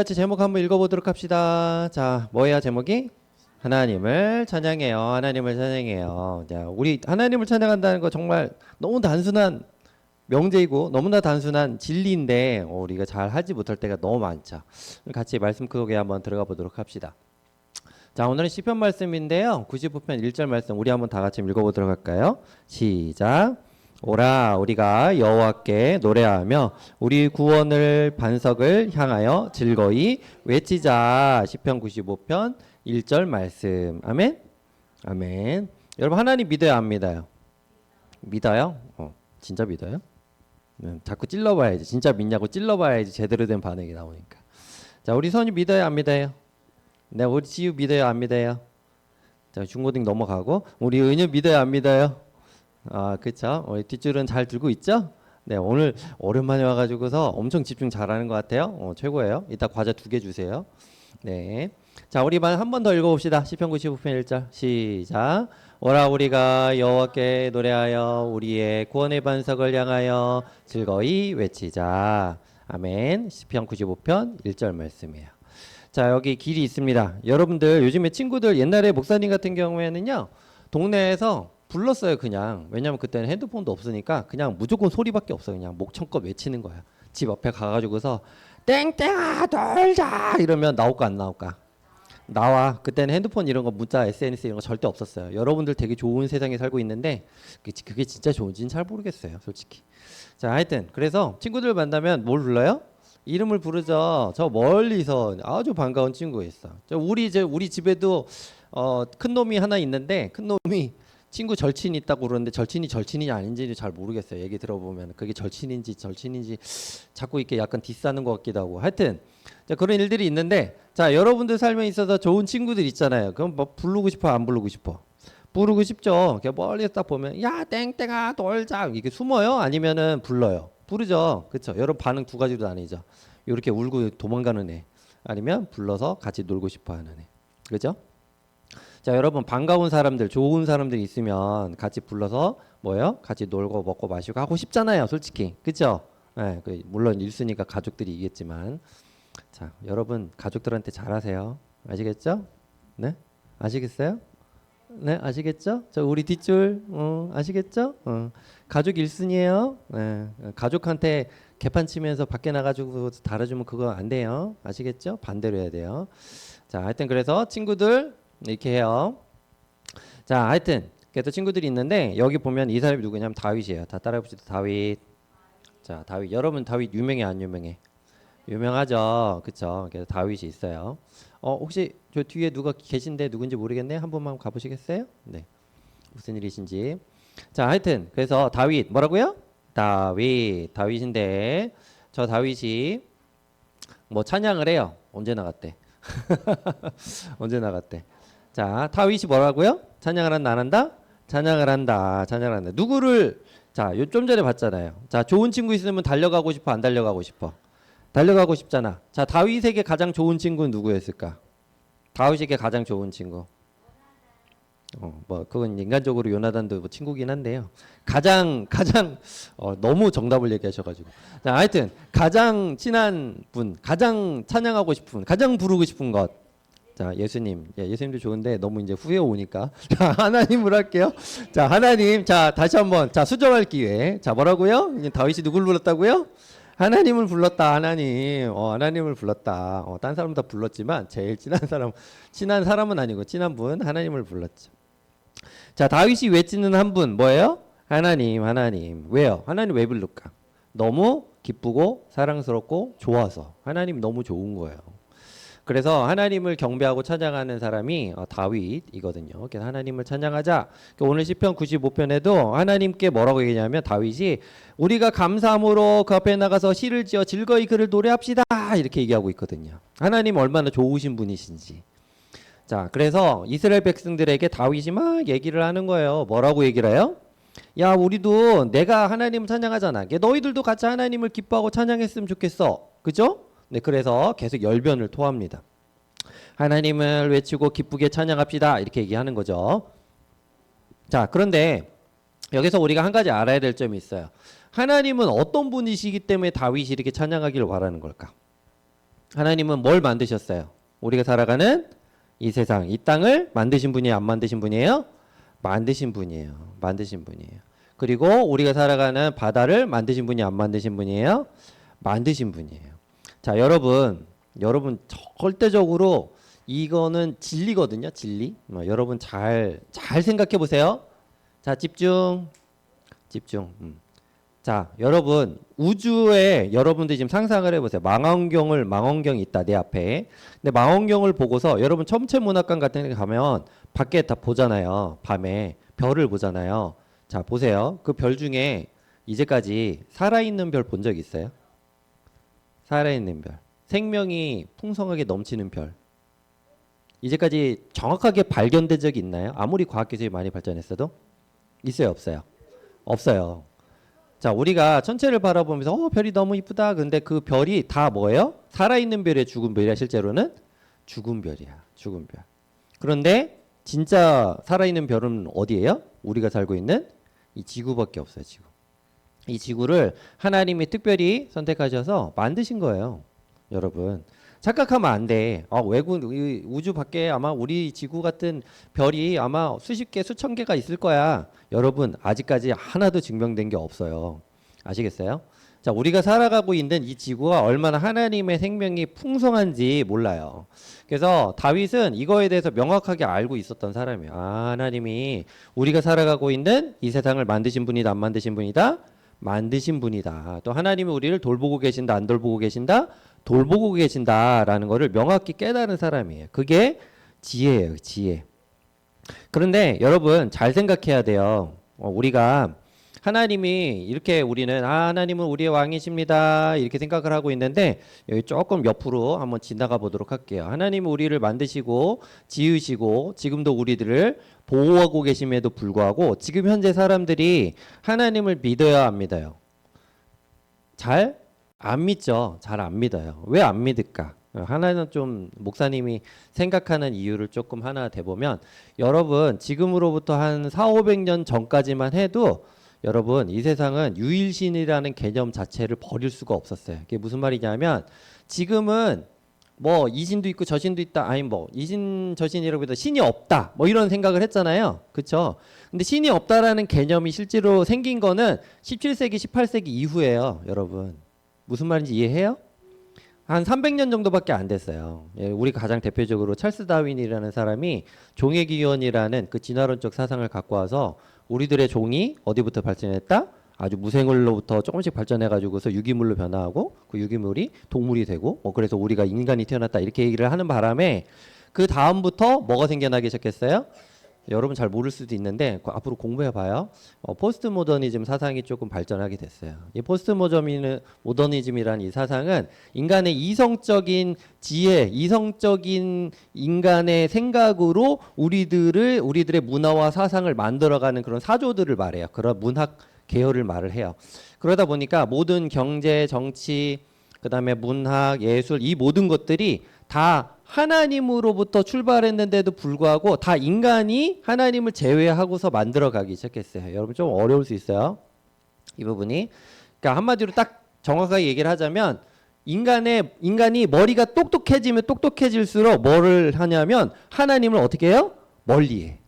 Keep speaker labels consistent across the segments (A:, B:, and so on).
A: 같이 제목 한번 읽어보도록 합시다. 자, 뭐야 제목이? 하나님을 찬양해요. 하나님을 찬양해요. 자, 우리 하나님을 찬양한다는 거 정말 너무 단순한 명제이고 너무나 단순한 진리인데 우리가 잘 하지 못할 때가 너무 많죠. 같이 말씀 속에 한번 들어가 보도록 합시다. 자, 오늘은 시편 말씀인데요. 95편 1절 말씀 우리 한번 다 같이 읽어보도록 할까요? 시작. 오라 우리가 여호와께 노래하며 우리 구원을 반석을 향하여 즐거이 외치자. 시편 95편 1절 말씀. 아멘. 아멘. 여러분 하나님 믿어요 안 믿어요? 믿어요? 진짜 믿어요? 자꾸 찔러봐야지. 진짜 믿냐고 찔러봐야지 제대로 된 반응이 나오니까. 자, 우리 선이 믿어요 안 믿어요? 네, 우리 지유 믿어요 안 믿어요? 자, 중고등 넘어가고 우리 은유 믿어요 안 믿어요? 아, 그렇죠. 우리 뒷줄은 잘 들고 있죠? 네, 오늘 오랜만에 와가지고서 엄청 집중 잘하는 것 같아요. 최고예요. 이따 과자 2개 주세요. 네. 자, 우리 반 한 번 더 읽어봅시다. 시편 95편 1절 시작. 오라 우리가 여호와께 노래하여 우리의 구원의 반석을 향하여 즐거이 외치자. 아멘. 시편 95편 1절 말씀이에요. 자, 여기 길이 있습니다. 여러분들 요즘에 친구들 옛날에 목사님 같은 경우에는요. 동네에서 불렀어요 그냥. 왜냐면 그때는 핸드폰도 없으니까 그냥 무조건 소리밖에 없어요. 그냥 목청껏 외치는 거야. 집 앞에 가가지고서 땡땡아 놀자 이러면 나올까 안 나올까? 나와. 그때는 핸드폰 이런 거 문자 SNS 이런 거 절대 없었어요. 여러분들 되게 좋은 세상에 살고 있는데 그게 진짜 좋은지는 잘 모르겠어요 솔직히. 자, 하여튼 그래서 친구들 만나면 뭘 불러요? 이름을 부르죠. 저 멀리서 아주 반가운 친구가 있어. 우리 집에도 큰 놈이 하나 있는데 큰 놈이 친구 절친이 있다고 그러는데 절친이 아닌지 잘 모르겠어요. 얘기 들어보면 그게 절친인지 자꾸 이렇게 약간 디스하는 것 같기도 하고. 하여튼 자, 그런 일들이 있는데 자, 여러분들 삶에 있어서 좋은 친구들 있잖아요. 그럼 뭐 부르고 싶어 안 부르고 싶어? 부르고 싶죠. 그냥 멀리서 딱 보면 야 땡땡아 놀자 이게 숨어요? 아니면은 불러요? 부르죠. 그렇죠. 여러분 반응 두 가지로 나뉘죠. 이렇게 울고 도망가는 애 아니면 불러서 같이 놀고 싶어 하는 애. 그렇죠? 자, 여러분 반가운 사람들 좋은 사람들이 있으면 같이 불러서 뭐예요? 같이 놀고 먹고 마시고 하고 싶잖아요 솔직히. 그렇죠? 네, 물론 1순위가 가족들이겠지만 자, 여러분 가족들한테 잘하세요. 아시겠죠? 네? 아시겠어요? 네, 아시겠죠? 저 우리 뒷줄 아시겠죠? 가족 1순위예요. 네, 가족한테 개판 치면서 밖에 나가지고 달아주면 그거 안 돼요. 아시겠죠? 반대로 해야 돼요. 자, 하여튼 그래서 친구들 이렇게 해요. 자, 하여튼 그래서 친구들이 있는데 여기 보면 이 사람이 누구냐면 다윗이에요. 다 따라해봅시다. 다윗. 자, 다윗. 여러분 다윗 유명해 안 유명해? 유명하죠. 그쵸? 그래서 다윗이 있어요. 혹시 저 뒤에 누가 계신데 누군지 모르겠네. 한 번만 가보시겠어요? 네. 무슨 일이신지. 자, 하여튼 그래서 다윗 뭐라고요? 다윗인데 저 다윗이 뭐 찬양을 해요. 언제 나갔대? 언제 나갔대? 자, 다윗이 뭐라고요? 찬양을 한다 안 한다? 찬양을 한다. 찬양을 한다. 누구를 자, 요 좀 전에 봤잖아요. 자, 좋은 친구 있으면 달려가고 싶어 안 달려가고 싶어? 달려가고 싶잖아. 자, 다윗에게 가장 좋은 친구는 누구였을까? 다윗에게 가장 좋은 친구. 뭐 그건 인간적으로 요나단도 뭐 친구긴 한데요. 가장 너무 정답을 얘기하셔가지고. 자, 하여튼 가장 친한 분, 가장 찬양하고 싶은, 가장 부르고 싶은 것. 자, 예수님. 예, 예수님도 좋은데 너무 이제 후회 오니까. 자, 하나님을 할게요. 자, 하나님. 자, 다시 한번. 자, 수정할 기회. 자, 뭐라고요? 다윗이 누굴 불렀다고요? 하나님을 불렀다. 하나님을 불렀다. 딴 사람 다 불렀지만 제일 친한 사람은 아니고 친한 분 하나님을 불렀죠. 자, 다윗이 외치는 한 분 뭐예요? 하나님. 왜요? 하나님 왜 부를까? 너무 기쁘고 사랑스럽고 좋아서. 하나님이 너무 좋은 거예요. 그래서 하나님을 경배하고 찬양하는 사람이 다윗이거든요. 그래서 하나님을 찬양하자. 오늘 시편 95편에도 하나님께 뭐라고 얘기냐면 다윗이 우리가 감사함으로 그 앞에 나가서 시를 지어 즐거이 그를 노래합시다 이렇게 얘기하고 있거든요. 하나님 얼마나 좋으신 분이신지. 자, 그래서 이스라엘 백성들에게 다윗이 막 얘기를 하는 거예요. 뭐라고 얘기를 해요? 야, 우리도 내가 하나님을 찬양하잖아. 너희들도 같이 하나님을 기뻐하고 찬양했으면 좋겠어. 그죠? 네, 그래서 계속 열변을 토합니다. 하나님을 외치고 기쁘게 찬양합시다 이렇게 얘기하는 거죠. 자, 그런데 여기서 우리가 한 가지 알아야 될 점이 있어요. 하나님은 어떤 분이시기 때문에 다윗이 이렇게 찬양하기를 바라는 걸까? 하나님은 뭘 만드셨어요? 우리가 살아가는 이 세상, 이 땅을 만드신 분이에요? 안 만드신 분이에요? 만드신 분이에요. 만드신 분이에요. 그리고 우리가 살아가는 바다를 만드신 분이 안 만드신 분이에요? 만드신 분이에요. 자, 여러분 절대적으로 이거는 진리거든요. 진리. 여러분 잘 생각해 보세요. 자, 집중. 자, 여러분 우주에 여러분들이 지금 상상을 해보세요. 망원경이 있다 내 앞에. 근데 망원경을 보고서 여러분 천체문학관 같은 데 가면 밖에 다 보잖아요. 밤에 별을 보잖아요. 자, 보세요. 그 별 중에 이제까지 살아있는 별 본 적 있어요? 살아있는 별. 생명이 풍성하게 넘치는 별. 이제까지 정확하게 발견된 적이 있나요? 아무리 과학기술이 많이 발전했어도? 있어요, 없어요? 없어요. 자, 우리가 천체를 바라보면서 별이 너무 이쁘다. 근데 그 별이 다 뭐예요? 살아있는 별이에요, 죽은 별이야? 실제로는 죽은 별이야. 죽은 별. 그런데 진짜 살아있는 별은 어디예요? 우리가 살고 있는 이 지구밖에 없어요. 지구. 이 지구를 하나님이 특별히 선택하셔서 만드신 거예요. 여러분. 착각하면 안 돼. 우주 밖에 아마 우리 지구 같은 별이 아마 수십 개, 수천 개가 있을 거야. 여러분, 아직까지 하나도 증명된 게 없어요. 아시겠어요? 자, 우리가 살아가고 있는 이 지구가 얼마나 하나님의 생명이 풍성한지 몰라요. 그래서 다윗은 이거에 대해서 명확하게 알고 있었던 사람이에요. 하나님이 우리가 살아가고 있는 이 세상을 만드신 분이다, 안 만드신 분이다? 만드신 분이다. 또 하나님이 우리를 돌보고 계신다, 안 돌보고 계신다? 돌보고 계신다라는 것을 명확히 깨달은 사람이에요. 그게 지혜예요, 지혜. 그런데 여러분 잘 생각해야 돼요. 우리가 하나님이 이렇게 우리는 하나님은 우리의 왕이십니다 이렇게 생각을 하고 있는데 여기 조금 옆으로 한번 지나가 보도록 할게요. 하나님은 우리를 만드시고 지으시고 지금도 우리들을 보호하고 계심에도 불구하고 지금 현재 사람들이 하나님을 믿어야 안 믿어요? 잘 안 믿죠. 잘 안 믿어요. 왜 안 믿을까? 하나는 좀 목사님이 생각하는 이유를 조금 하나 대보면 여러분 지금으로부터 한 4,500년 전까지만 해도 여러분 이 세상은 유일신이라는 개념 자체를 버릴 수가 없었어요. 그게 무슨 말이냐면 지금은 뭐 이신도 있고 저신도 있다. 아니 뭐 이신 저신이라고 해도 신이 없다. 뭐 이런 생각을 했잖아요. 그렇죠? 근데 신이 없다라는 개념이 실제로 생긴 거는 17세기, 18세기 이후예요, 여러분. 무슨 말인지 이해해요? 한 300년 정도밖에 안 됐어요. 우리가 가장 대표적으로 찰스 다윈이라는 사람이 종의기원이라는 그 진화론적 사상을 갖고 와서 우리들의 종이 어디부터 발전했다? 아주 무생물로부터 조금씩 발전해가지고서 유기물로 변화하고 그 유기물이 동물이 되고 그래서 우리가 인간이 태어났다 이렇게 얘기를 하는 바람에 그 다음부터 뭐가 생겨나기 시작했어요? 여러분 잘 모를 수도 있는데 앞으로 공부해봐요. 포스트 모더니즘 사상이 조금 발전하게 됐어요. 이 포스트 모더니즘이라는 이 사상은 인간의 이성적인 지혜, 이성적인 인간의 생각으로 우리들의 문화와 사상을 만들어가는 그런 사조들을 말해요. 그런 문학 계열을 말을 해요. 그러다 보니까 모든 경제, 정치, 그다음에 문학, 예술 이 모든 것들이 다 하나님으로부터 출발했는데도 불구하고 다 인간이 하나님을 제외하고서 만들어가기 시작했어요. 여러분 좀 어려울 수 있어요. 이 부분이. 그러니까 한마디로 딱 정확하게 얘기를 하자면 인간이 머리가 똑똑해지면 똑똑해질수록 뭐를 하냐면 하나님을 어떻게 해요? 멀리해.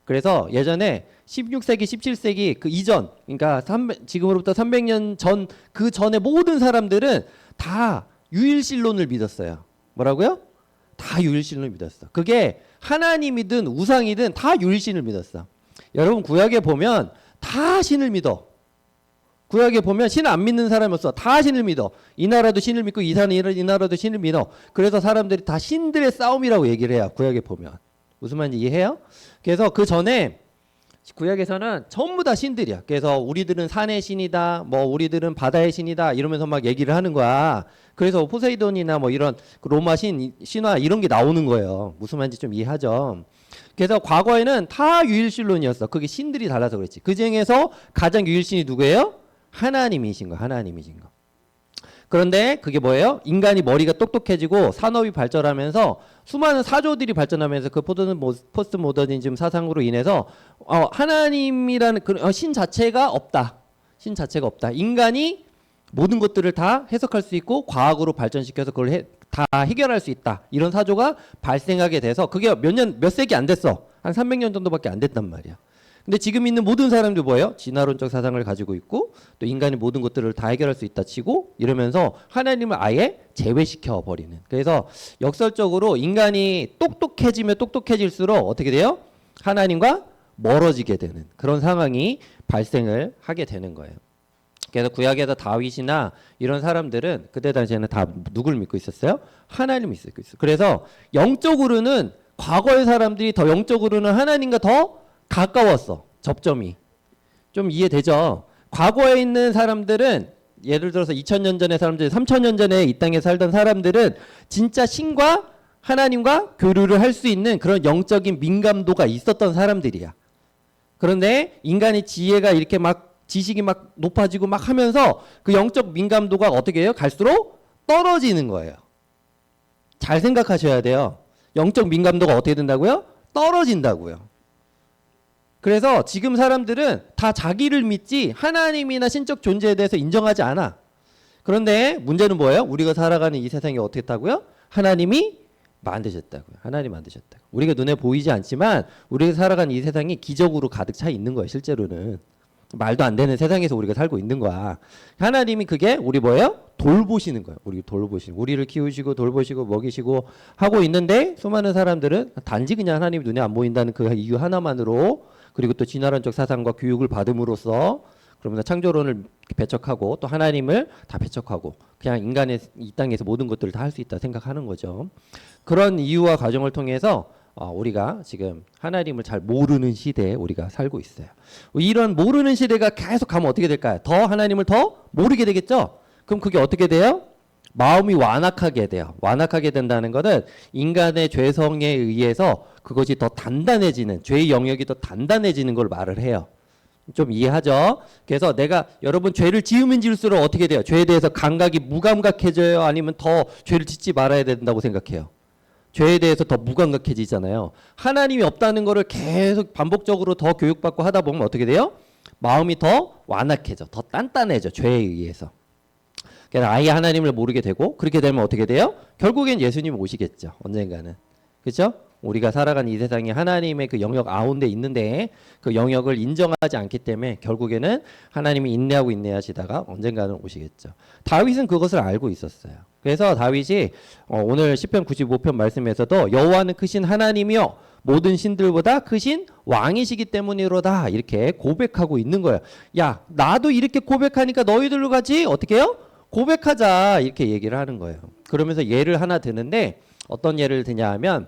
A: 그래서 예전에 16세기, 17세기 그 이전, 그러니까 지금으로부터 300년 전 그 전에 모든 사람들은 다 유일신론을 믿었어요. 뭐라고요? 다 유일신을 믿었어. 그게 하나님이든 우상이든 다 유일신을 믿었어. 여러분 구약에 보면 다 신을 믿어. 구약에 보면 신 안 믿는 사람이 없어. 다 신을 믿어. 이 나라도 신을 믿고 이 나라도 신을 믿어. 그래서 사람들이 다 신들의 싸움이라고 얘기를 해요. 구약에 보면. 무슨 말인지 이해해요? 그래서 그 전에 구약에서는 전부 다 신들이야. 그래서 우리들은 산의 신이다, 뭐 우리들은 바다의 신이다 이러면서 막 얘기를 하는 거야. 그래서 포세이돈이나 뭐 이런 로마 신화 이런 게 나오는 거예요. 무슨 말인지 좀 이해하죠? 그래서 과거에는 다 유일신론이었어. 그게 신들이 달라서 그렇지. 그 중에서 가장 유일신이 누구예요? 하나님이신 거, 하나님이신 거. 그런데 그게 뭐예요? 인간이 머리가 똑똑해지고 산업이 발전하면서 수많은 사조들이 발전하면서 그 포스트 모더니즘 사상으로 인해서 하나님이라는 신 자체가 없다. 신 자체가 없다. 인간이 모든 것들을 다 해석할 수 있고 과학으로 발전시켜서 그걸 다 해결할 수 있다. 이런 사조가 발생하게 돼서 그게 몇 세기 안 됐어. 한 300년 정도밖에 안 됐단 말이야. 근데 지금 있는 모든 사람들 뭐예요? 진화론적 사상을 가지고 있고 또 인간이 모든 것들을 다 해결할 수 있다 치고 이러면서 하나님을 아예 제외시켜 버리는. 그래서 역설적으로 인간이 똑똑해지면 똑똑해질수록 어떻게 돼요? 하나님과 멀어지게 되는 그런 상황이 발생을 하게 되는 거예요. 그래서 구약에서 다윗이나 이런 사람들은 그때 당시에는 다 누굴 믿고 있었어요? 하나님을 믿고 있어요. 그래서 영적으로는 과거의 사람들이 더 영적으로는 하나님과 더 가까웠어. 접점이. 좀 이해되죠? 과거에 있는 사람들은 예를 들어서 2000년 전의 사람들, 3000년 전에 이 땅에 살던 사람들은 진짜 신과 하나님과 교류를 할 수 있는 그런 영적인 민감도가 있었던 사람들이야. 그런데 인간의 지혜가 이렇게 막 지식이 막 높아지고 막 하면서 그 영적 민감도가 어떻게 해요? 갈수록 떨어지는 거예요. 잘 생각하셔야 돼요. 영적 민감도가 어떻게 된다고요? 떨어진다고요. 그래서 지금 사람들은 다 자기를 믿지 하나님이나 신적 존재에 대해서 인정하지 않아. 그런데 문제는 뭐예요? 우리가 살아가는 이 세상이 어떻게 했다고요? 하나님이 만드셨다고요. 하나님 만드셨다고. 우리가 눈에 보이지 않지만 우리가 살아가는 이 세상이 기적으로 가득 차 있는 거예요. 실제로는. 말도 안 되는 세상에서 우리가 살고 있는 거야. 하나님이 그게 우리 뭐예요? 돌보시는 거예요. 우리 돌보시는. 우리를 키우시고 돌보시고 먹이시고 하고 있는데 수많은 사람들은 단지 그냥 하나님이 눈에 안 보인다는 그 이유 하나만으로 그리고 또 진화론적 사상과 교육을 받음으로써 그러면서 창조론을 배척하고 또 하나님을 다 배척하고 그냥 인간의 이 땅에서 모든 것들을 다 할 수 있다 생각하는 거죠. 그런 이유와 과정을 통해서 우리가 지금 하나님을 잘 모르는 시대에 우리가 살고 있어요. 이런 모르는 시대가 계속 가면 어떻게 될까요? 더 하나님을 더 모르게 되겠죠? 그럼 그게 어떻게 돼요? 마음이 완악하게 돼요. 완악하게 된다는 것은 인간의 죄성에 의해서 그것이 더 단단해지는, 죄의 영역이 더 단단해지는 걸 말을 해요. 좀 이해하죠? 그래서 내가 여러분 죄를 지으면 지을수록 어떻게 돼요? 죄에 대해서 감각이 무감각해져요? 아니면 더 죄를 짓지 말아야 된다고 생각해요? 죄에 대해서 더 무감각해지잖아요. 하나님이 없다는 거를 계속 반복적으로 더 교육받고 하다 보면 어떻게 돼요? 마음이 더 완악해져. 더 단단해져. 죄에 의해서. 그래서 아예 하나님을 모르게 되고 그렇게 되면 어떻게 돼요? 결국엔 예수님 오시겠죠. 언젠가는. 그렇죠? 우리가 살아가는 이 세상에 하나님의 그 영역 아운데 있는데 그 영역을 인정하지 않기 때문에 결국에는 하나님이 인내하고 인내하시다가 언젠가는 오시겠죠. 다윗은 그것을 알고 있었어요. 그래서 다윗이 오늘 시편 95편 말씀에서도 여호와는 크신 하나님이요 모든 신들보다 크신 왕이시기 때문이로다 이렇게 고백하고 있는 거예요. 야 나도 이렇게 고백하니까 너희들로 가지 어떻게 해요? 고백하자 이렇게 얘기를 하는 거예요. 그러면서 예를 하나 드는데 어떤 예를 드냐 하면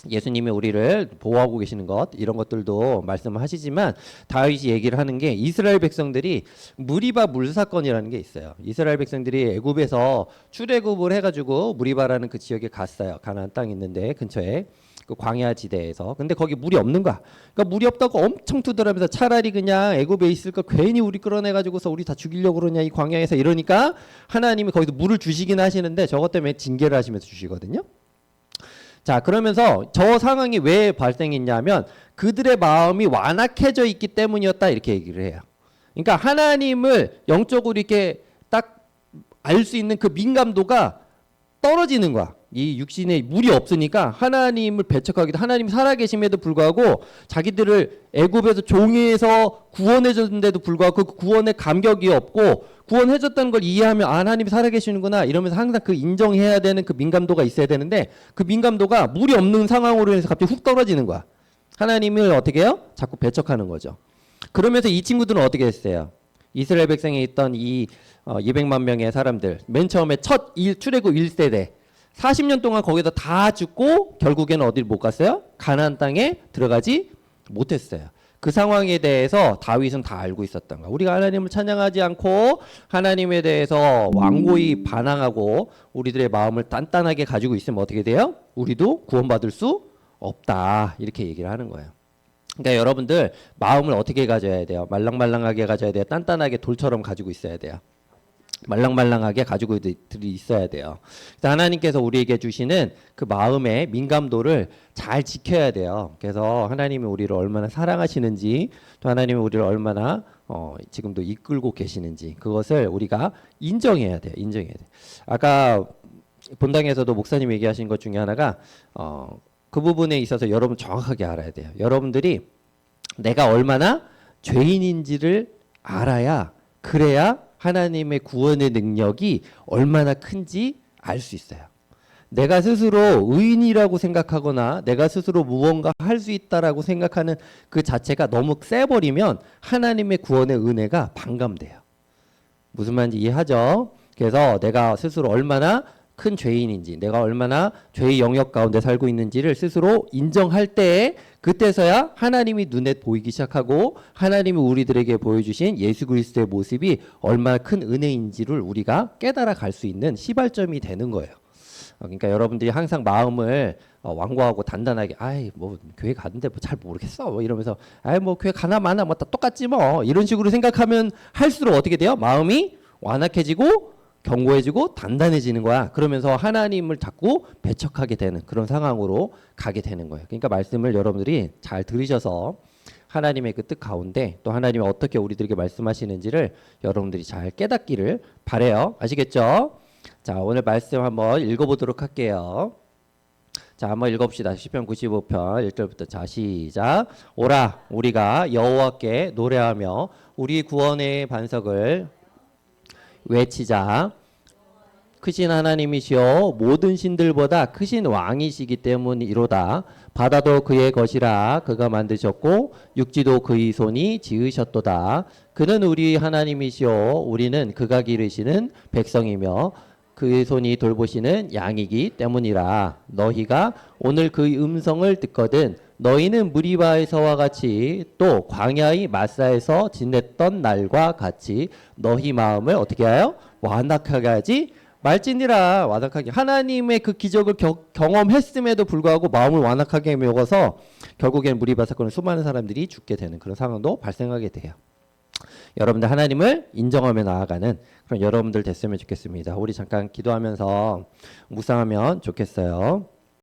A: 예수님이 우리를 보호하고 계시는 것 이런 것들도 말씀을 하시지만 다윗이 얘기를 하는 게 이스라엘 백성들이 무리바 물사건이라는 게 있어요. 이스라엘 백성들이 애굽에서 출애굽을 해가지고 무리바라는 그 지역에 갔어요. 가나안 땅 있는데 근처에 그 광야 지대에서. 근데 거기 물이 없는 거야. 그러니까 물이 없다고 엄청 두드러면서 차라리 그냥 애굽에 있을 거 괜히 우리 끌어내가지고서 우리 다 죽이려고 그러냐 이 광야에서 이러니까 하나님이 거기서 물을 주시긴 하시는데 저것 때문에 징계를 하시면서 주시거든요. 자 그러면서 저 상황이 왜 발생했냐면 그들의 마음이 완악해져 있기 때문이었다 이렇게 얘기를 해요. 그러니까 하나님을 영적으로 이렇게 딱 알 수 있는 그 민감도가 떨어지는 거야. 이 육신에 물이 없으니까 하나님을 배척하기도 하나님이 살아계심에도 불구하고 자기들을 애굽에서 종에서 구원해줬는데도 불구하고 그 구원의 감격이 없고 구원해줬다는 걸 이해하면 아 하나님이 살아계시는구나 이러면서 항상 그 인정해야 되는 그 민감도가 있어야 되는데 그 민감도가 물이 없는 상황으로 해서 갑자기 훅 떨어지는 거야. 하나님을 어떻게 해요? 자꾸 배척하는 거죠. 그러면서 이 친구들은 어떻게 했어요? 이스라엘 백성에 있던 이 200만 명의 사람들 맨 처음에 첫 출애굽 1세대 40년 동안 거기서 다 죽고 결국에는 어딜 못 갔어요? 가나안 땅에 들어가지 못했어요. 그 상황에 대해서 다윗은 다 알고 있었던 거야. 우리가 하나님을 찬양하지 않고 하나님에 대해서 완고히 반항하고 우리들의 마음을 단단하게 가지고 있으면 어떻게 돼요? 우리도 구원받을 수 없다. 이렇게 얘기를 하는 거예요. 그러니까 여러분들 마음을 어떻게 가져야 돼요? 말랑말랑하게 가져야 돼요? 단단하게 돌처럼 가지고 있어야 돼요? 말랑말랑하게 가지고 있어야 돼요. 그래서 하나님께서 우리에게 주시는 그 마음의 민감도를 잘 지켜야 돼요. 그래서 하나님이 우리를 얼마나 사랑하시는지, 또 하나님이 우리를 얼마나 지금도 이끌고 계시는지, 그것을 우리가 인정해야 돼요. 인정해야 돼요. 아까 본당에서도 목사님 얘기하신 것 중에 하나가 그 부분에 있어서 여러분 정확하게 알아야 돼요. 여러분들이 내가 얼마나 죄인인지를 알아야, 그래야 하나님의 구원의 능력이 얼마나 큰지 알 수 있어요. 내가 스스로 의인이라고 생각하거나 내가 스스로 무언가 할 수 있다라고 생각하는 그 자체가 너무 세버리면 하나님의 구원의 은혜가 반감돼요. 무슨 말인지 이해하죠? 그래서 내가 스스로 얼마나 큰 죄인인지, 내가 얼마나 죄의 영역 가운데 살고 있는지를 스스로 인정할 때에, 그때서야 하나님이 눈에 보이기 시작하고 하나님이 우리들에게 보여주신 예수 그리스도의 모습이 얼마나 큰 은혜인지를 우리가 깨달아 갈 수 있는 시발점이 되는 거예요. 그러니까 여러분들이 항상 마음을 완고하고 단단하게, 아이 뭐 교회 가는데 뭐 잘 모르겠어 뭐 이러면서, 아이 뭐 교회 가나 마나 뭐 다 똑같지 뭐, 이런 식으로 생각하면 할수록 어떻게 돼요? 마음이 완악해지고 견고해지고 단단해지는 거야. 그러면서 하나님을 자꾸 배척하게 되는 그런 상황으로 가게 되는 거예요. 그러니까 말씀을 여러분들이 잘 들으셔서 하나님의 그 뜻 가운데 또 하나님이 어떻게 우리들에게 말씀하시는지를 여러분들이 잘 깨닫기를 바래요. 아시겠죠? 자, 오늘 말씀 한번 읽어보도록 할게요. 자, 한번 읽어봅시다. 시편 95편 1절부터. 자, 시작. 오라, 우리가 여호와께 노래하며 우리 구원의 반석을 외치자. 크신 하나님이시여 모든 신들보다 크신 왕이시기 때문이로다. 바다도 그의 것이라 그가 만드셨고 육지도 그의 손이 지으셨도다. 그는 우리 하나님이시여 우리는 그가 기르시는 백성이며 그의 손이 돌보시는 양이기 때문이라. 너희가 오늘 그의 음성을 듣거든 너희는 무리바에서와 같이 또 광야의 마사에서 지냈던 날과 같이 너희 마음을 어떻게 하여 완악하게 하지 말지니라. 완악하게, 하나님의 그 기적을 경험했음에도 불구하고 마음을 완악하게 먹어서 결국엔 무리바 사건은 수많은 사람들이 죽게 되는 그런 상황도 발생하게 돼요. 여러분들 하나님을 인정하며 나아가는 그런 여러분들 됐으면 좋겠습니다. 우리 잠깐 기도하면서 묵상하면 좋겠어요.